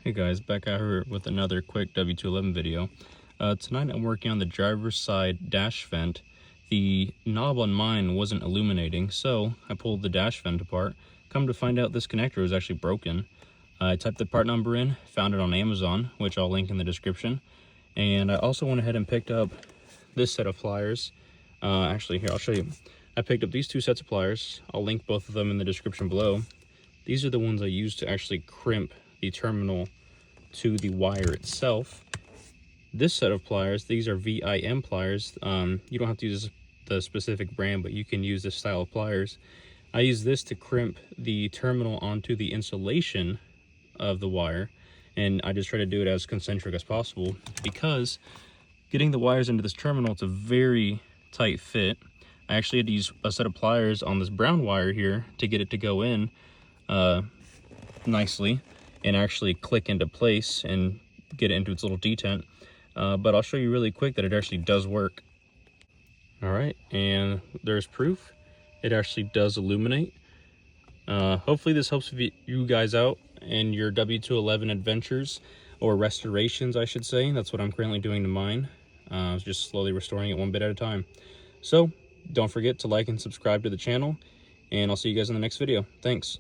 Hey guys, back out here with another quick W211 video. Tonight I'm working on the driver's side dash vent. The knob on mine wasn't illuminating, so I pulled the dash vent apart. Come to find out this connector was actually broken. I typed the part number in, found it on Amazon, which I'll link in the description. And I also went ahead and picked up this set of pliers. Actually, here, I'll show you. I picked up these two sets of pliers. I'll link both of them in the description below. These are the ones I used to actually crimp the terminal to the wire itself. This set of pliers, these are VIM pliers. You don't have to use the specific brand, but you can use this style of pliers. I use this to crimp the terminal onto the insulation of the wire, and I just try to do it as concentric as possible because getting the wires into this terminal, it's a very tight fit. I actually had to use a set of pliers on this brown wire here to get it to go in nicely and actually click into place and get it into its little detent. But I'll show you really quick that it actually does work. All right, and there's proof. It actually does illuminate. Hopefully this helps you guys out in your W211 adventures, or restorations, I should say. That's what I'm currently doing to mine. I was just slowly restoring it one bit at a time. So don't forget to like and subscribe to the channel, and I'll see you guys in the next video. Thanks.